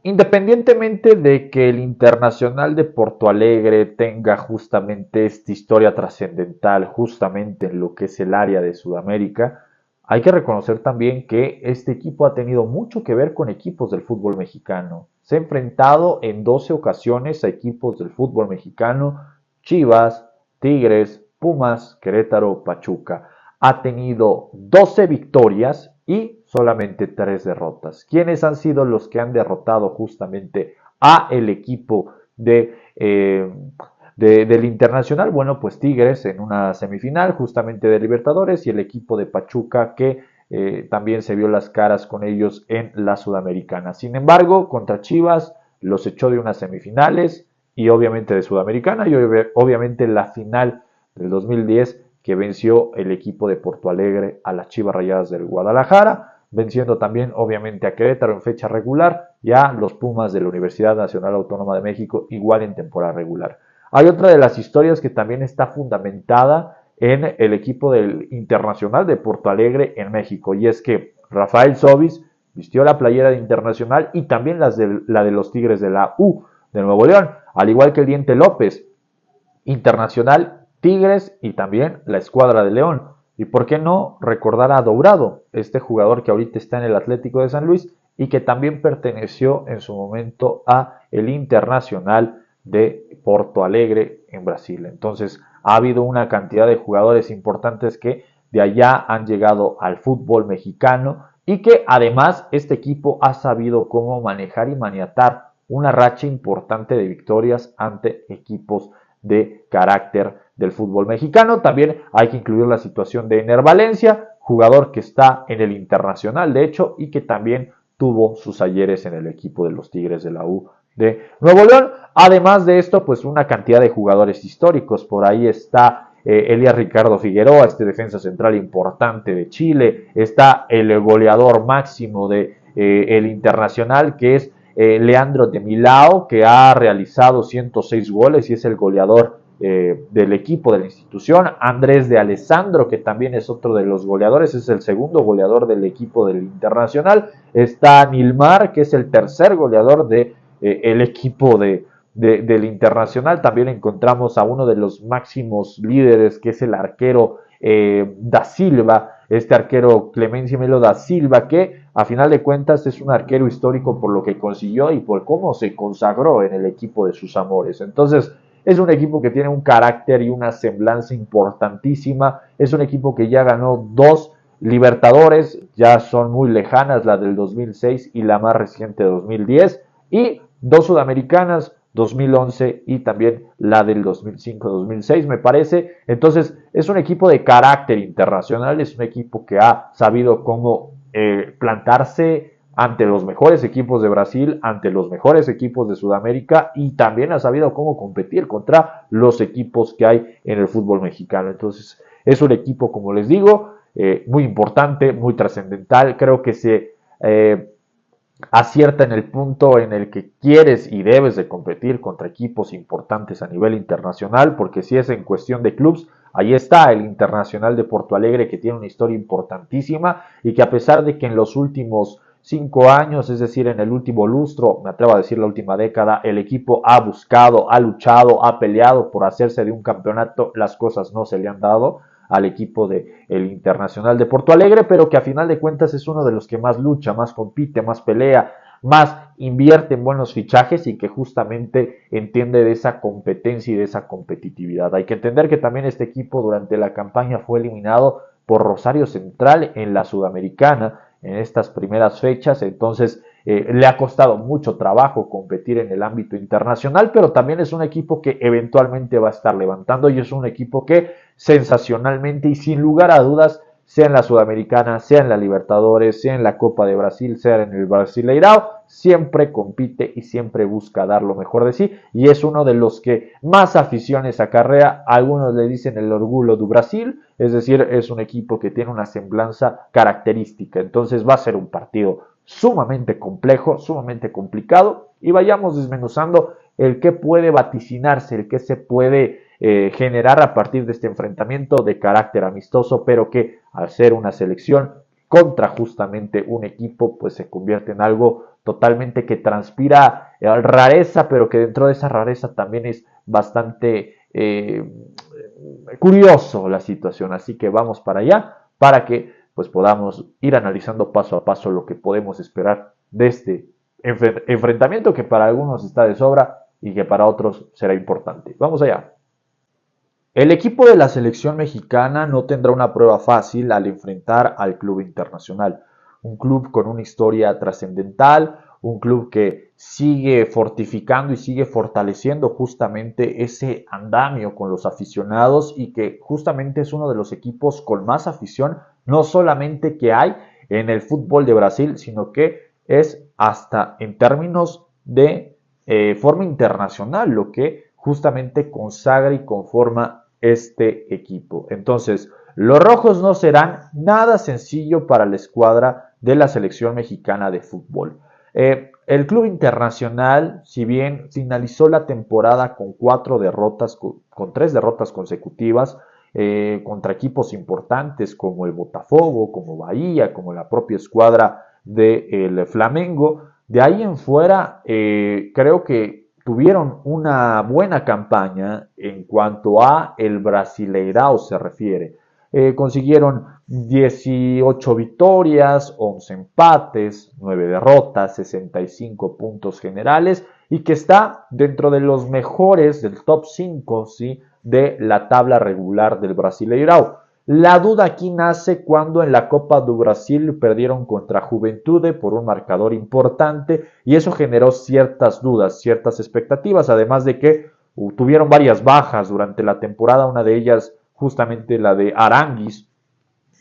Independientemente de que el Internacional de Porto Alegre tenga justamente esta historia trascendental, justamente en lo que es el área de Sudamérica, hay que reconocer también que este equipo ha tenido mucho que ver con equipos del fútbol mexicano. Se ha enfrentado en 12 ocasiones a equipos del fútbol mexicano: Chivas, Tigres, Pumas, Querétaro, Pachuca. Ha tenido 12 victorias y solamente 3 derrotas. ¿Quiénes han sido los que han derrotado justamente a el equipo del Internacional? Bueno, pues Tigres en una semifinal justamente de Libertadores, y el equipo de Pachuca que también se vio las caras con ellos en la Sudamericana. Sin embargo, contra Chivas los echó de unas semifinales y obviamente de Sudamericana, y obviamente la final del 2010, que venció el equipo de Porto Alegre a las Chivas Rayadas del Guadalajara, venciendo también obviamente a Querétaro en fecha regular y a los Pumas de la Universidad Nacional Autónoma de México igual en temporada regular. Hay otra de las historias que también está fundamentada en el equipo del Internacional de Porto Alegre en México, y es que Rafael Sobis vistió la playera de Internacional y también la de los Tigres de la U de Nuevo León, al igual que el Diente López, Internacional, Tigres y también la Escuadra de León. Y por qué no recordar a Dourado, este jugador que ahorita está en el Atlético de San Luis y que también perteneció en su momento a el Internacional de Porto Alegre en Brasil. Entonces ha habido una cantidad de jugadores importantes que de allá han llegado al fútbol mexicano, y que además este equipo ha sabido cómo manejar y maniatar una racha importante de victorias ante equipos de carácter del fútbol mexicano. También hay que incluir la situación de Ener Valencia, jugador que está en el Internacional de hecho y que también tuvo sus ayeres en el equipo de los Tigres de la U de Nuevo León. Además de esto, pues una cantidad de jugadores históricos. Por ahí está Elías Ricardo Figueroa, este defensa central importante de Chile. Está el goleador máximo de el Internacional, que es Leandro de Milao, que ha realizado 106 goles y es el goleador del equipo, de la institución. Andrés de Alessandro, que también es otro de los goleadores, es el segundo goleador del equipo del Internacional. Está Nilmar, que es el tercer goleador del equipo del Internacional. También encontramos a uno de los máximos líderes, que es el arquero da Silva, este arquero Clemencio Melo da Silva, que a final de cuentas es un arquero histórico por lo que consiguió y por cómo se consagró en el equipo de sus amores. Entonces es un equipo que tiene un carácter y una semblanza importantísima. Es un equipo que ya ganó 2 Libertadores, ya son muy lejanas, la del 2006 y la más reciente 2010, y 2 Sudamericanas, 2011 y también la del 2005-2006, me parece. Entonces es un equipo de carácter internacional, es un equipo que ha sabido cómo plantarse ante los mejores equipos de Brasil, ante los mejores equipos de Sudamérica, y también ha sabido cómo competir contra los equipos que hay en el fútbol mexicano. Entonces es un equipo, como les digo, muy importante, muy trascendental. Creo que se acierta en el punto en el que quieres y debes de competir contra equipos importantes a nivel internacional, porque si es en cuestión de clubes, ahí está el Internacional de Porto Alegre, que tiene una historia importantísima y que, a pesar de que en los últimos 5 años, es decir, en el último lustro, me atrevo a decir la última década, el equipo ha buscado, ha luchado, ha peleado por hacerse de un campeonato, las cosas no se le han dado al equipo del Internacional de Porto Alegre, pero que a final de cuentas es uno de los que más lucha, más compite, más pelea, más invierte en buenos fichajes, y que justamente entiende de esa competencia y de esa competitividad. Hay que entender que también este equipo durante la campaña fue eliminado por Rosario Central en la Sudamericana en estas primeras fechas. Entonces le ha costado mucho trabajo competir en el ámbito internacional, pero también es un equipo que eventualmente va a estar levantando, y es un equipo que sensacionalmente y sin lugar a dudas, sea en la Sudamericana, sea en la Libertadores, sea en la Copa de Brasil, sea en el Brasileirao, siempre compite y siempre busca dar lo mejor de sí, y es uno de los que más aficiones acarrea. Algunos le dicen el orgullo do Brasil, es decir, es un equipo que tiene una semblanza característica. Entonces va a ser un partido sumamente complejo, sumamente complicado, y vayamos desmenuzando el que puede vaticinarse, el que se puede generar a partir de este enfrentamiento de carácter amistoso, pero que al ser una selección contra justamente un equipo, pues se convierte en algo totalmente que transpira rareza, pero que dentro de esa rareza también es bastante curioso la situación. Así que vamos para allá para que pues podamos ir analizando paso a paso lo que podemos esperar de este enfrentamiento que para algunos está de sobra y que para otros será importante. Vamos allá. El equipo de la selección mexicana no tendrá una prueba fácil al enfrentar al club internacional, un club con una historia trascendental, un club que sigue fortificando y sigue fortaleciendo justamente ese andamio con los aficionados y que justamente es uno de los equipos con más afición, no solamente que hay en el fútbol de Brasil, sino que es hasta en términos de forma internacional lo que justamente consagra y conforma este equipo. Entonces, los rojos no serán nada sencillo para la escuadra de la selección mexicana de fútbol. El club internacional, si bien finalizó la temporada con 4 derrotas, con 3 derrotas consecutivas, contra equipos importantes como el Botafogo, como Bahía, como la propia escuadra del Flamengo, de ahí en fuera creo que tuvieron una buena campaña en cuanto a el Brasileirao se refiere. Consiguieron 18 victorias, 11 empates, 9 derrotas, 65 puntos generales y que está dentro de los mejores del top 5, ¿sí?, de la tabla regular del Brasileirao. La duda aquí nace cuando en la Copa do Brasil perdieron contra Juventude por un marcador importante y eso generó ciertas dudas, ciertas expectativas, además de que tuvieron varias bajas durante la temporada, una de ellas justamente la de Aranguis,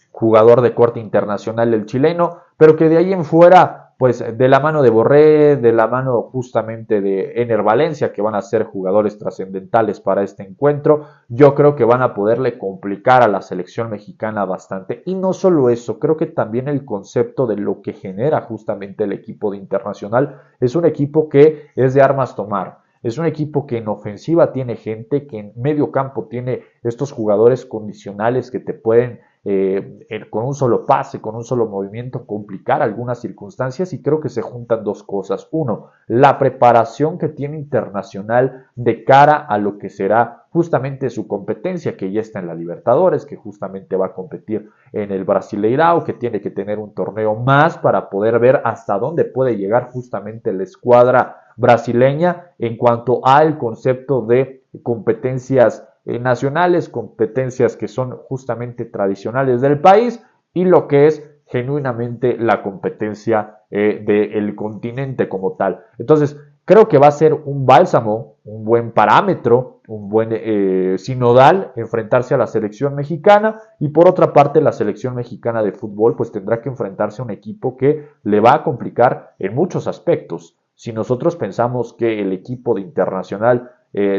jugador de corte internacional el chileno, pero que de ahí en fuera, pues de la mano de Borré, de la mano justamente de Ener Valencia, que van a ser jugadores trascendentales para este encuentro, yo creo que van a poderle complicar a la selección mexicana bastante. Y no solo eso, creo que también el concepto de lo que genera justamente el equipo de Internacional es un equipo que es de armas tomar. Es un equipo que en ofensiva tiene gente, que en medio campo tiene estos jugadores condicionales que te pueden con un solo pase, con un solo movimiento, complicar algunas circunstancias y creo que se juntan dos cosas. Uno, la preparación que tiene Internacional de cara a lo que será justamente su competencia, que ya está en la Libertadores, que justamente va a competir en el Brasileirao, que tiene que tener un torneo más para poder ver hasta dónde puede llegar justamente la escuadra brasileña en cuanto al concepto de competencias nacionales, competencias que son justamente tradicionales del país y lo que es genuinamente la competencia del continente como tal. Entonces, creo que va a ser un bálsamo, un buen parámetro, un buen sinodal enfrentarse a la selección mexicana y por otra parte la selección mexicana de fútbol pues tendrá que enfrentarse a un equipo que le va a complicar en muchos aspectos. Si nosotros pensamos que el equipo de Internacional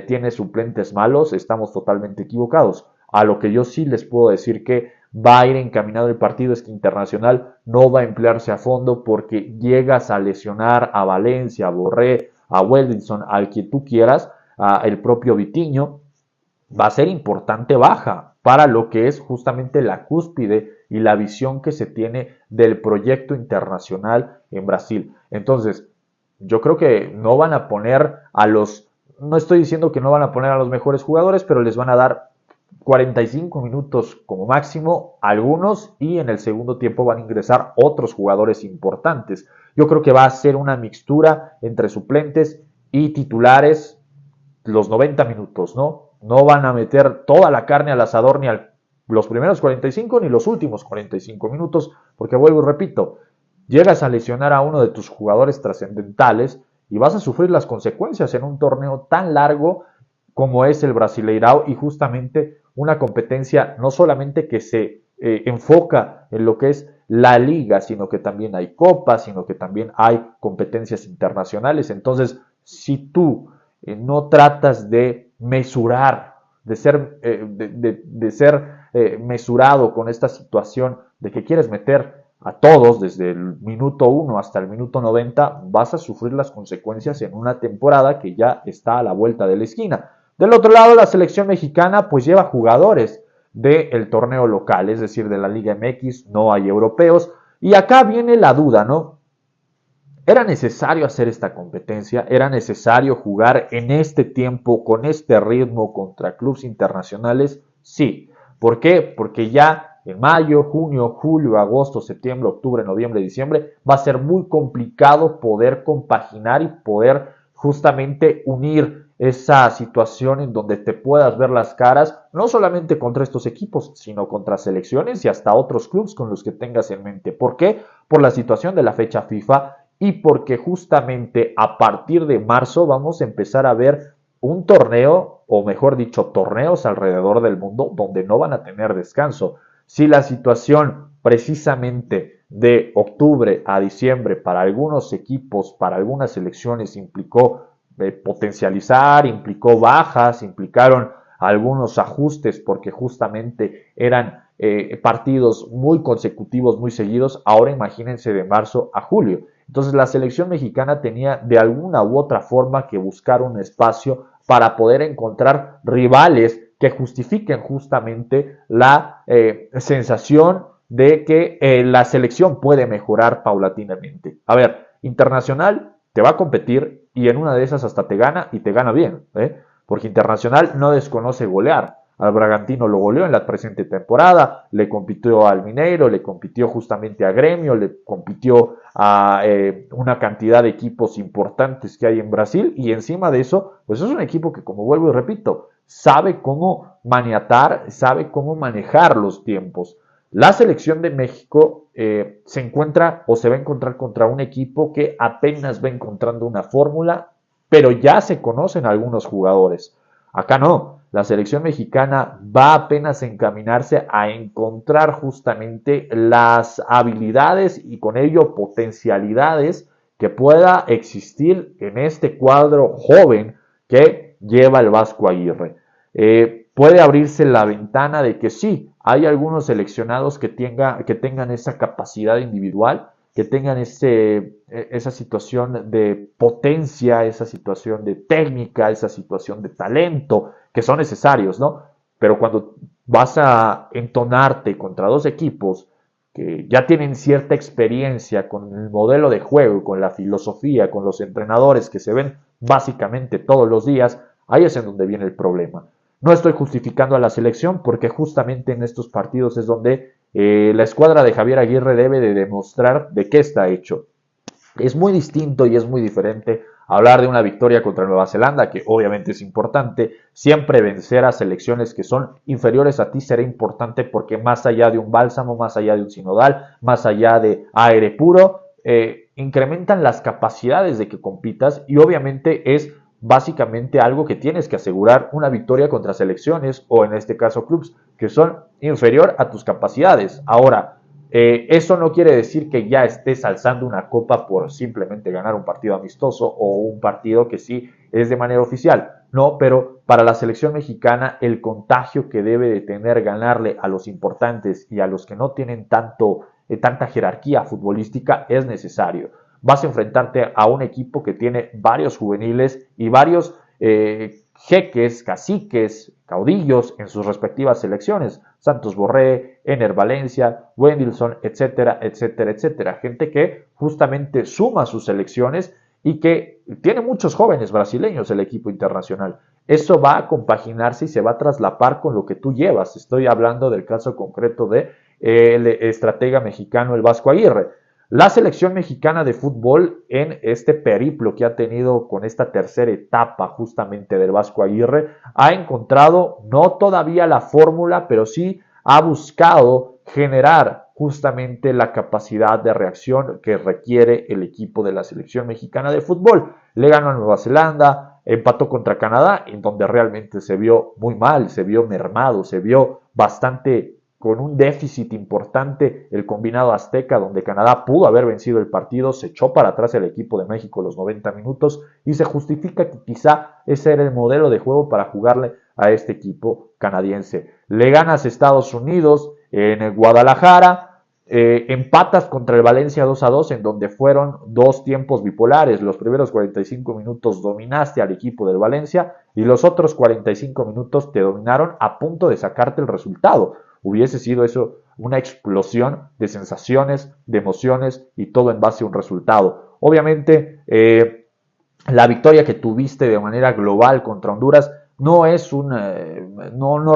tiene suplentes malos, estamos totalmente equivocados. A lo que yo sí les puedo decir que va a ir encaminado el partido es que Internacional no va a emplearse a fondo porque llegas a lesionar a Valencia, a Borré, a Weldinson, al que tú quieras, a el propio Vitiño, va a ser importante baja para lo que es justamente la cúspide y la visión que se tiene del proyecto internacional en Brasil. Entonces, yo creo que no van a poner a los, no estoy diciendo que no van a poner a los mejores jugadores, pero les van a dar 45 minutos como máximo algunos y en el segundo tiempo van a ingresar otros jugadores importantes. Yo creo que va a ser una mixtura entre suplentes y titulares los 90 minutos, ¿no? No van a meter toda la carne al asador ni los primeros 45 ni los últimos 45 minutos, porque vuelvo y repito, llegas a lesionar a uno de tus jugadores trascendentales y vas a sufrir las consecuencias en un torneo tan largo como es el Brasileirao y justamente una competencia no solamente que se enfoca en lo que es la liga, sino que también hay copas, sino que también hay competencias internacionales. Entonces, si tú no tratas de mesurar, de ser mesurado con esta situación de que quieres meter a todos desde el minuto 1 hasta el minuto 90, vas a sufrir las consecuencias en una temporada que ya está a la vuelta de la esquina. Del otro lado, la selección mexicana pues lleva jugadores del torneo local, es decir, de la Liga MX, no hay europeos. Y acá viene la duda, ¿no? ¿Era necesario hacer esta competencia? ¿Era necesario jugar en este tiempo, con este ritmo contra clubes internacionales? Sí. ¿Por qué? Porque ya en mayo, junio, julio, agosto, septiembre, octubre, noviembre, diciembre va a ser muy complicado poder compaginar y poder justamente unir esa situación en donde te puedas ver las caras, no solamente contra estos equipos, sino contra selecciones y hasta otros clubes con los que tengas en mente. ¿Por qué? Por la situación de la fecha FIFA y porque justamente a partir de marzo vamos a empezar a ver un torneo, o mejor dicho, torneos alrededor del mundo donde no van a tener descanso. Si la situación precisamente de octubre a diciembre para algunos equipos, para algunas selecciones implicó potencializar, implicó bajas, implicaron algunos ajustes porque justamente eran partidos muy consecutivos, muy seguidos. Ahora imagínense de marzo a julio. Entonces la selección mexicana tenía de alguna u otra forma que buscar un espacio para poder encontrar rivales que justifiquen justamente la sensación de que la selección puede mejorar paulatinamente. A ver, Internacional te va a competir y en una de esas hasta te gana y te gana bien, porque Internacional no desconoce golear. Al Bragantino lo goleó en la presente temporada, le compitió al Mineiro, le compitió justamente a Gremio, le compitió a una cantidad de equipos importantes que hay en Brasil y encima de eso, pues es un equipo que, como vuelvo y repito, sabe cómo maniatar, sabe cómo manejar los tiempos. La selección de México se encuentra o se va a encontrar contra un equipo que apenas va encontrando una fórmula, pero ya se conocen algunos jugadores. Acá no, la selección mexicana va apenas a encaminarse a encontrar justamente las habilidades y con ello potencialidades que pueda existir en este cuadro joven que lleva el Vasco Aguirre. Puede abrirse la ventana de que sí, hay algunos seleccionados que tengan esa capacidad individual, que tengan esa situación de potencia, esa situación de técnica, esa situación de talento, que son necesarios, ¿no? Pero cuando vas a entonarte contra dos equipos que ya tienen cierta experiencia con el modelo de juego, con la filosofía, con los entrenadores que se ven básicamente todos los días, ahí es en donde viene el problema. No estoy justificando a la selección porque justamente en estos partidos es donde la escuadra de Javier Aguirre debe de demostrar de qué está hecho. Es muy distinto y es muy diferente hablar de una victoria contra Nueva Zelanda, que obviamente es importante. Siempre vencer a selecciones que son inferiores a ti será importante porque más allá de un bálsamo, más allá de un sinodal, más allá de aire puro, incrementan las capacidades de que compitas y obviamente es básicamente algo que tienes que asegurar una victoria contra selecciones o en este caso clubes que son inferior a tus capacidades. Ahora, eso no quiere decir que ya estés alzando una copa por simplemente ganar un partido amistoso o un partido que sí es de manera oficial. No, pero para la selección mexicana el contagio que debe de tener ganarle a los importantes y a los que no tienen tanta jerarquía futbolística es necesario. Vas a enfrentarte a un equipo que tiene varios juveniles y varios jeques, caciques, caudillos en sus respectivas selecciones. Santos Borré, Ener Valencia, Wendilson, etcétera, etcétera, etcétera. Gente que justamente suma sus selecciones y que tiene muchos jóvenes brasileños el equipo internacional. Eso va a compaginarse y se va a traslapar con lo que tú llevas. Estoy hablando del caso concreto de el estratega mexicano, el Vasco Aguirre. La selección mexicana de fútbol en este periplo que ha tenido con esta tercera etapa justamente del Vasco Aguirre ha encontrado no todavía la fórmula, pero sí ha buscado generar justamente la capacidad de reacción que requiere el equipo de la selección mexicana de fútbol. Le ganó a Nueva Zelanda, empató contra Canadá, en donde realmente se vio muy mal, se vio mermado, se vio bastante con un déficit importante el combinado azteca, donde Canadá pudo haber vencido el partido, se echó para atrás el equipo de México los 90 minutos y se justifica que quizá ese era el modelo de juego para jugarle a este equipo canadiense. Le ganas a Estados Unidos en el Guadalajara, Empatas contra el Valencia 2-2, en donde fueron dos tiempos bipolares. Los primeros 45 minutos dominaste al equipo del Valencia y los otros 45 minutos te dominaron a punto de sacarte el resultado. Hubiese sido eso una explosión de sensaciones, de emociones y todo en base a un resultado. Obviamente, la victoria que tuviste de manera global contra Honduras no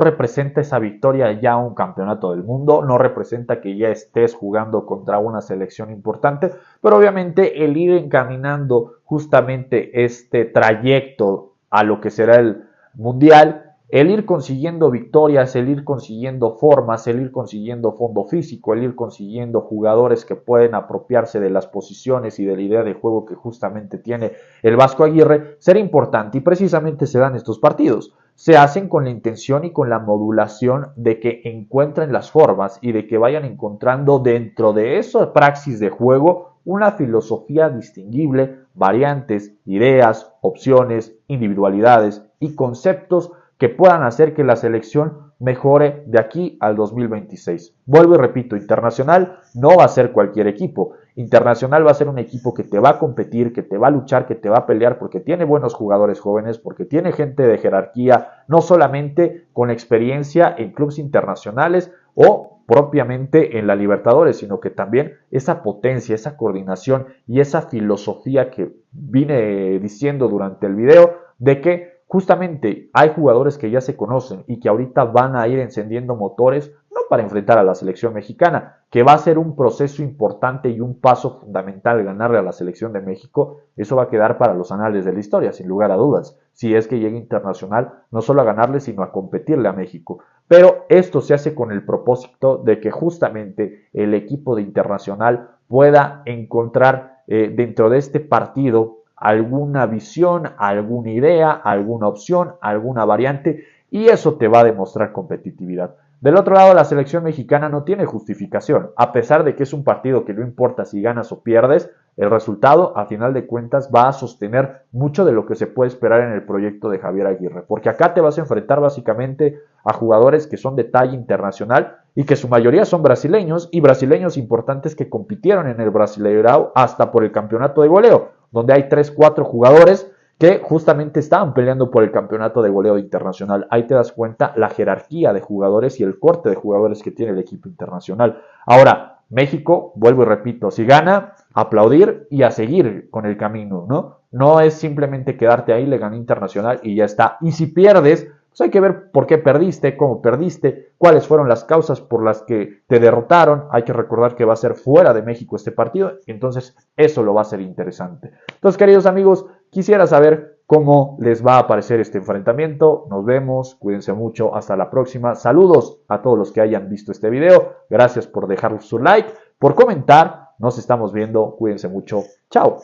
representa esa victoria ya un campeonato del mundo, no representa que ya estés jugando contra una selección importante, pero obviamente el ir encaminando justamente este trayecto a lo que será el mundial, el ir consiguiendo victorias, el ir consiguiendo formas, el ir consiguiendo fondo físico, el ir consiguiendo jugadores que pueden apropiarse de las posiciones y de la idea de juego que justamente tiene el Vasco Aguirre, será importante y precisamente se dan estos partidos. Se hacen con la intención y con la modulación de que encuentren las formas y de que vayan encontrando dentro de esa praxis de juego una filosofía distinguible, variantes, ideas, opciones, individualidades y conceptos que puedan hacer que la selección mejore de aquí al 2026. Vuelvo y repito, Internacional no va a ser cualquier equipo. Internacional va a ser un equipo que te va a competir, que te va a luchar, que te va a pelear porque tiene buenos jugadores jóvenes, porque tiene gente de jerarquía, no solamente con experiencia en clubes internacionales o propiamente en la Libertadores, sino que también esa potencia, esa coordinación y esa filosofía que vine diciendo durante el video de que justamente hay jugadores que ya se conocen y que ahorita van a ir encendiendo motores, no para enfrentar a la selección mexicana, que va a ser un proceso importante y un paso fundamental ganarle a la selección de México. Eso va a quedar para los anales de la historia, sin lugar a dudas, si es que llega Internacional no solo a ganarle, sino a competirle a México. Pero esto se hace con el propósito de que justamente el equipo de Internacional pueda encontrar dentro de este partido alguna visión, alguna idea, alguna opción, alguna variante, y eso te va a demostrar competitividad. Del otro lado, la selección mexicana no tiene justificación, a pesar de que es un partido que no importa si ganas o pierdes, el resultado, a final de cuentas, va a sostener mucho de lo que se puede esperar en el proyecto de Javier Aguirre, porque acá te vas a enfrentar básicamente a jugadores que son de talla internacional y que su mayoría son brasileños y brasileños importantes que compitieron en el Brasileirao hasta por el campeonato de goleo, donde hay 3-4 jugadores que justamente estaban peleando por el campeonato de goleo internacional. Ahí te das cuenta la jerarquía de jugadores y el corte de jugadores que tiene el equipo internacional. Ahora, México, vuelvo y repito, si gana, aplaudir y a seguir con el camino, ¿no? No es simplemente quedarte ahí, le gané Internacional y ya está. Y si pierdes, pues hay que ver por qué perdiste, cómo perdiste, cuáles fueron las causas por las que te derrotaron. Hay que recordar que va a ser fuera de México este partido, entonces eso lo va a ser interesante. Entonces, queridos amigos, quisiera saber cómo les va a parecer este enfrentamiento. Nos vemos, cuídense mucho, hasta la próxima. Saludos a todos los que hayan visto este video. Gracias por dejar su like, por comentar. Nos estamos viendo, cuídense mucho. Chao.